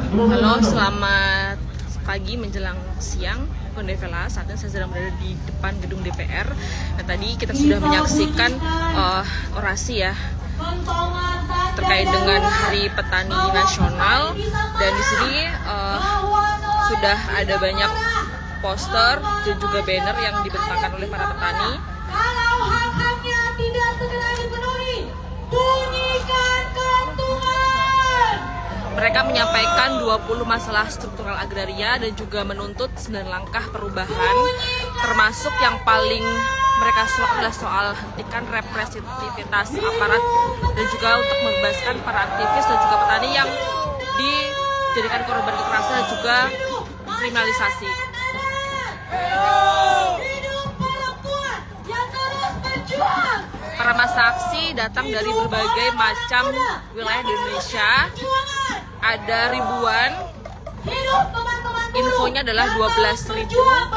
Halo, selamat pagi menjelang siang. Kondevela, saat ini saya sedang berada di depan gedung DPR. Dan tadi kita sudah menyaksikan orasi ya terkait dengan Hari Petani Nasional. Dan di sini sudah ada banyak poster dan juga banner yang dibentangkan oleh para petani. Kalau hak-haknya tidak segera dipenuhi, bunyikan kentungan. Mereka menyampaikan 20 masalah struktural agraria dan juga menuntut 9 langkah perubahan, termasuk yang paling mereka suka adalah soal hentikan representativitas aparat dan juga untuk membebaskan para aktivis dan juga petani yang dijadikan korban kekerasan dan juga kriminalisasi. Para massa aksi datang dari berbagai macam wilayah di Indonesia. Ada ribuan. Infonya adalah 12.000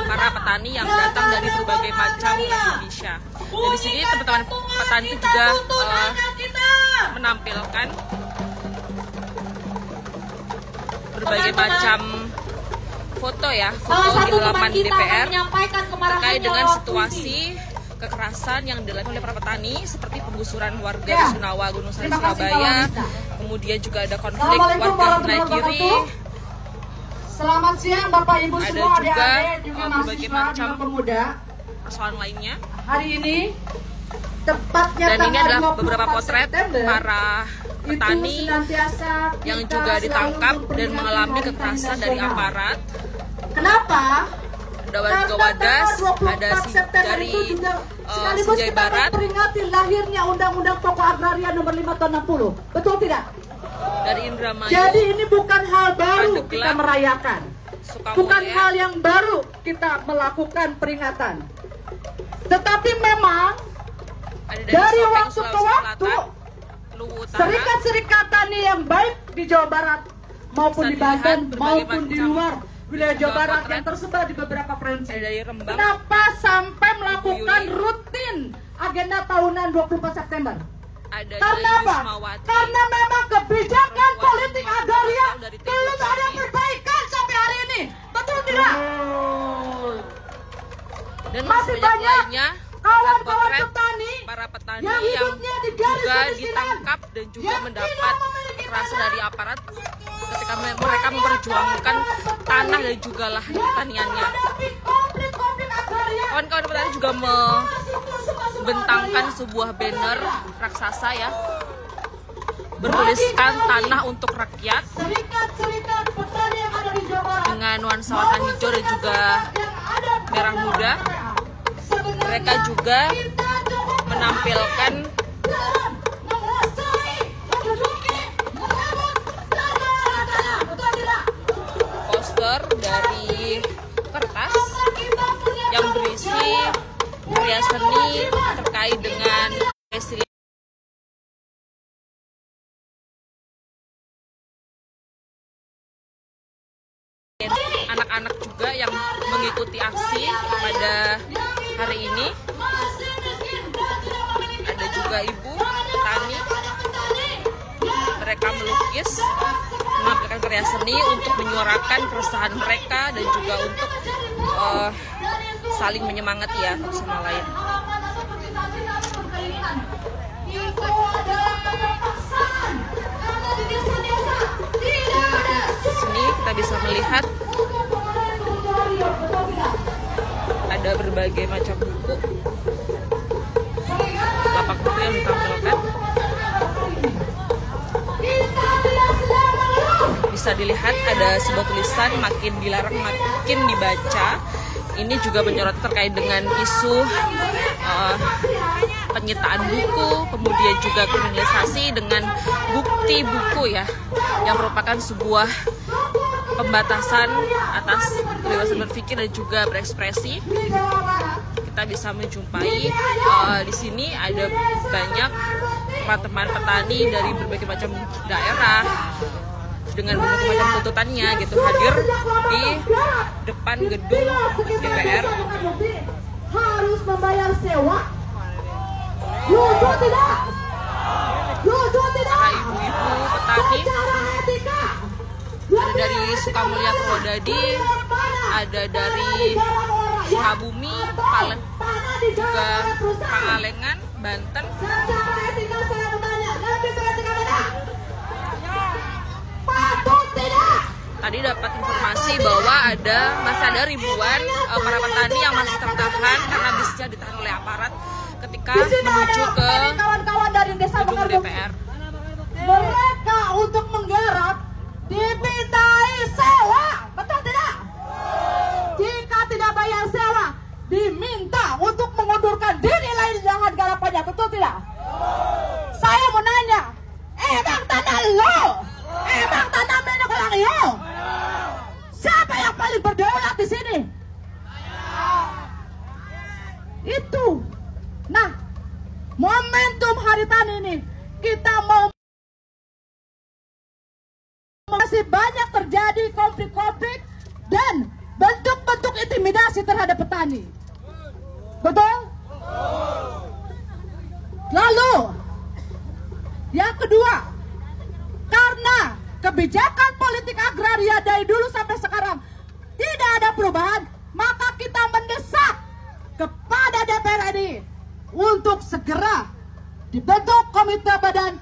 para petani yang datang dari berbagai macam wilayah Indonesia. Dan di sini teman-teman petani itu juga menampilkan berbagai macam foto ya, foto di halaman DPR terkait dengan situasi kekerasan yang dilakukan oleh para petani seperti penggusuran warga di Sunawa, Gunung Sari, Surabaya. Kemudian juga ada konflik warga Hinai Kiri. Selamat siang Bapak Ibu Ada semua, juga adik-adik, juga berbagai mahasiswa, macam juga pemuda. persoalan lainnya. Hari ini tepatnya Dan ini tanggal adalah 24 beberapa potret September, para petani yang juga ditangkap dan mengalami kekerasan dari aparat. Kenapa? Ada juga Wadas, ada dari Sinjai Barat, peringati lahirnya Undang-Undang Pokok Agraria Nomor 5 Tahun 60. Betul tidak? dari Indramayu. Jadi ini bukan hal baru Pandeglang, kita merayakan. Sukamulya, Bukan hal yang baru kita melakukan peringatan. Tetapi memang ada dari Sopeng, waktu ke Sulawesi waktu Selatan, Luwu Utara, serikat-serikat tani yang baik di Jawa Barat maupun di Banten maupun di luar wilayah Jawa Barat yang tersebar di beberapa provinsi. ada dari Rembang. Kenapa sampai melakukan rutin agenda tahunan 24 September? Ada Karena dari apa? Wismawati, Karena memang kebijakan politik agraria dari belum ada perbaikan sampai hari ini. Betul tidak? dan Masih banyak banyak lainnya kawan-kawan potret petani para petani yang yang hidupnya di garis juga kemiskinan, ditangkap dan juga yang mendapat tidak memiliki kekerasan tanah. dari aparat ketika mereka memperjuangkan tanah dan juga lahan pertaniannya. Menghadapi konflik-konflik agraria, Kawan-kawan petani juga membentangkan sebuah banner raksasa ya, bertuliskan tanah untuk rakyat serikat-serikat petani yang ada di Jawa Barat dengan nuansa warna hijau dan juga yang ada di merah muda. sebenarnya Mereka juga kita cukup menampilkan dan menguasai, menduduki, merebut tanah-tanah. Betul tidak? poster dari kertas Kita punya yang berisi karya seni terkait dengan resiliensi anak-anak juga yang mengikuti aksi pada hari ini. Ada juga ibu petani, mereka melukis, menampilkan karya seni untuk menyuarakan keresahan mereka dan juga untuk saling menyemangati ya satu sama lain. Itu adalah kepaksaan. Karena di desa-desa tidak ada Di sini kita bisa melihat ada berbagai macam buku, lapak buku yang ditampilkan. Bisa dilihat ada sebuah tulisan makin dilarang makin dibaca. Ini juga menyorot terkait dengan isu penyitaan buku, kemudian juga kriminalisasi dengan bukti buku ya, yang merupakan sebuah pembatasan atas kebebasan berpikir dan juga berekspresi. Kita bisa menjumpai di sini ada banyak teman-teman petani dari berbagai macam daerah dengan berbagai macam tuntutannya gitu hadir di depan gedung DPR. Harus membayar sewa. Lucu tidak? Lucu tidak? Para ibu-ibu petani Secara etika. ada dari Sukamulya Purwodadi, ada dari Sukabumi, Palen, juga Pangalengan, Banten. Tadi dapat informasi bahwa masih ada ribuan para petani yang masih tertahan karena bisnya ditahan oleh aparat ketika menuju ke kawan-kawan dari desa gedung DPR. Mereka untuk menggarap dimintai sewa, betul tidak? Jika tidak bayar sewa, diminta untuk mengundurkan diri lain dengan garapannya, betul tidak? Saya mau nanya, emang tanah lo? Emang tanah milik orang yo? Siapa yang paling berdaulat di sini? Itu. Nah, momentum Hari Tani ini kita mau masih banyak terjadi konflik-konflik dan bentuk-bentuk intimidasi terhadap petani. Betul? Lalu, yang kedua, karena kebijakan politik agraria dari dulu sampai sekarang tidak ada perubahan, maka kita mendesak kepada DPR RI untuk segera dibentuk Komite Badan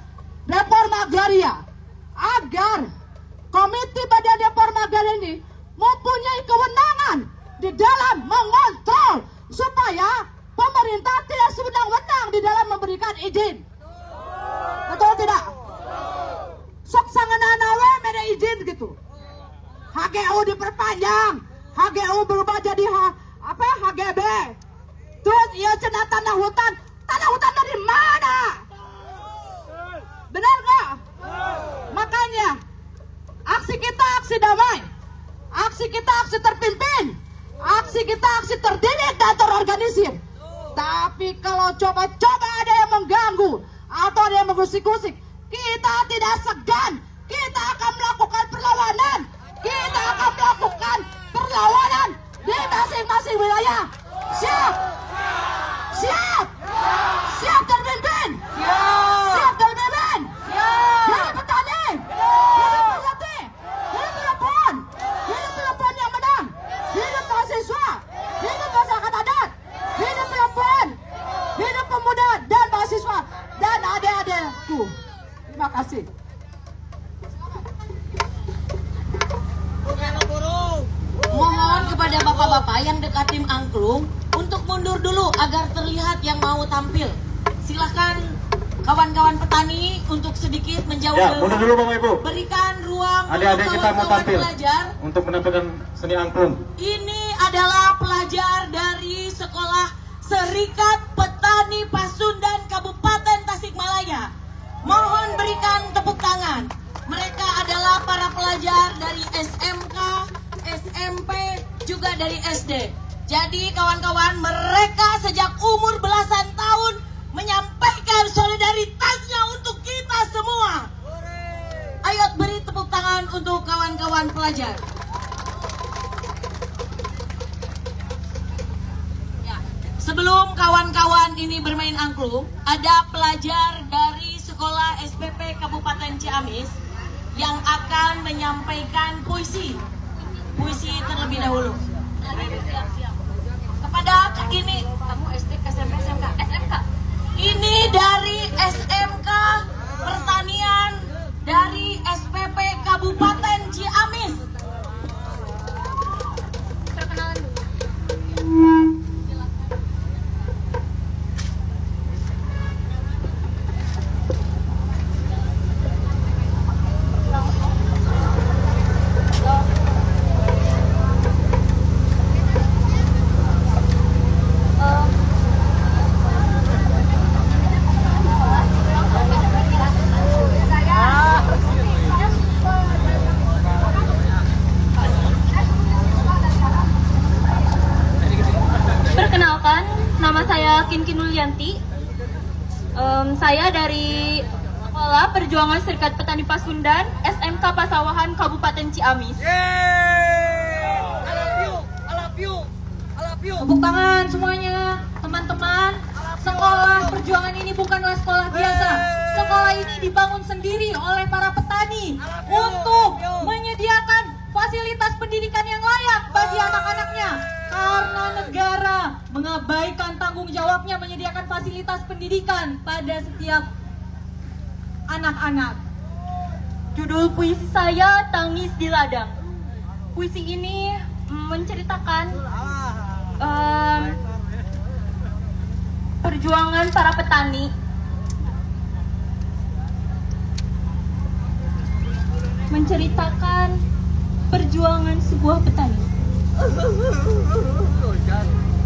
Reforma Agraria agar Komite Badan Reforma Agraria ini mempunyai kewenangan di dalam mengontrol supaya pemerintah tidak sewenang-wenang di dalam memberikan izin. Betul tidak? Sok sanganana we mere izin gitu. HGU diperpanjang, HGU berubah jadi HGB. Terus ya cenah tanah hutan dari mana? Benar nggak? Makanya aksi kita aksi damai, aksi kita aksi terpimpin, aksi kita aksi terdidik dan terorganisir. Tapi kalau coba-coba ada yang mengganggu atau ada yang mengusik-usik, kita tidak segan, kita akan melakukan perlawanan, kita akan melakukan perlawanan di masing-masing wilayah. Siap? Siap? Siap terpimpin? Siap terpimpin? Hidup petani, hidup petani, hidup perempuan, hidup perempuan yang menang, hidup mahasiswa, hidup masyarakat adat, hidup perempuan, hidup pemuda dan mahasiswa dan adik-adikku. Terima kasih. Mohon kepada bapak-bapak yang dekat tim angklung untuk mundur dulu agar terlihat yang mau tampil. Silahkan kawan-kawan petani untuk sedikit menjauh dulu. Mundur dulu Bapak Ibu. Berikan ruang Adik-adik untuk kita mau kawan-kawan tampil pelajar. untuk menampilkan seni angklung. Ini adalah pelajar dari sekolah Serikat Petani Pasundan Kabupaten Tasikmalaya. Mohon berikan tepuk tangan. Mereka adalah para pelajar dari SMK, SMP, juga dari SD. Jadi kawan-kawan, mereka sejak umur belasan tahun menyampaikan solidaritasnya untuk kita semua. Ayo beri tepuk tangan untuk kawan-kawan pelajar. Ya. Sebelum kawan-kawan ini bermain angklung, ada pelajar dari Sekolah SPP Kabupaten Ciamis yang akan menyampaikan puisi terlebih dahulu. Kepada ini, kamu SD, SMP, SMK, SMK. Ini dari SMK Pertanian dari SPP Kabupaten Ciamis. Perkenalan dulu. Saya dari Sekolah Perjuangan Serikat Petani Pasundan, SMK Pasawahan, Kabupaten Ciamis. Tepuk tangan semuanya, teman-teman. Sekolah perjuangan ini bukanlah sekolah biasa. Sekolah ini dibangun sendiri oleh para petani untuk menyediakan mengabaikan tanggung jawabnya menyediakan fasilitas pendidikan pada setiap anak-anak. Judul puisi saya Tangis di Ladang. Puisi ini menceritakan perjuangan para petani perjuangan sebuah petani.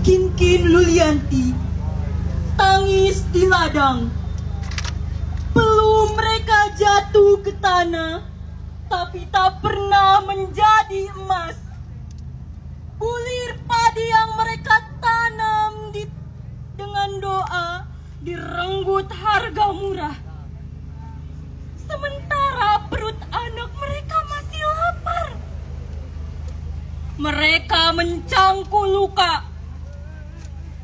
Kinkin Lulianti, tangis di ladang. Belum mereka jatuh ke tanah, tapi tak pernah menjadi emas. Bulir padi yang mereka tanam dengan doa direnggut harga murah. Sementara perut anak mereka masih lapar. Mereka mencangkul luka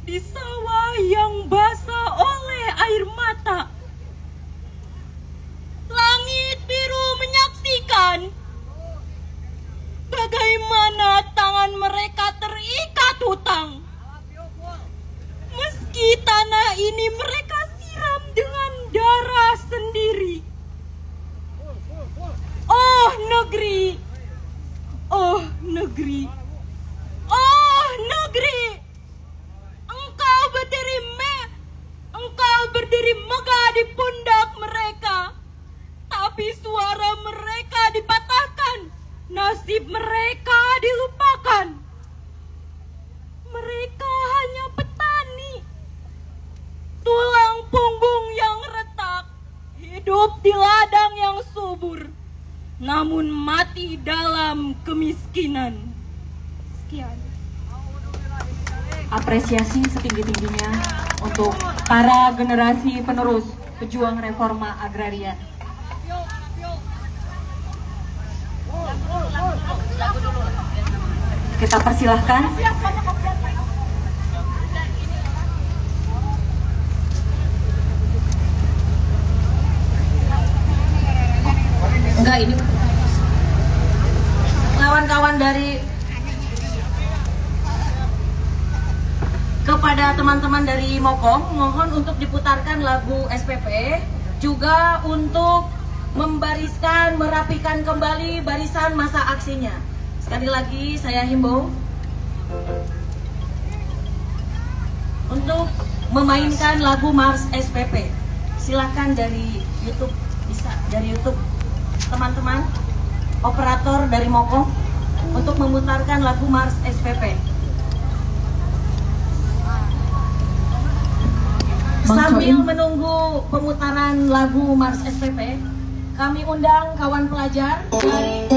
di sawah yang basah oleh air mata. Langit biru menyaksikan bagaimana tangan mereka terikat hutang. Meski tanah ini mereka siram dengan darah sendiri. Oh negeri, oh negeri, oh negeri, engkau berdiri megah di pundak mereka, tapi suara mereka dipatahkan, nasib mereka dilupakan. Mereka hanya petani, tulang punggung yang retak, hidup di ladang yang subur, namun mati dalam kemiskinan. Sekian. Apresiasi setinggi-tingginya untuk para generasi penerus pejuang reforma agraria. Kita persilahkan. Enggak, ini kawan-kawan dari kepada teman-teman dari Mokong, mohon untuk diputarkan lagu SPP, juga untuk membariskan, merapikan kembali barisan masa aksinya. Sekali lagi saya himbau untuk memainkan lagu Mars SPP. Silakan dari YouTube, bisa dari YouTube teman-teman operator dari Mokong untuk memutarkan lagu Mars SPP. Sambil menunggu pemutaran lagu Mars SPP, kami undang kawan pelajar dari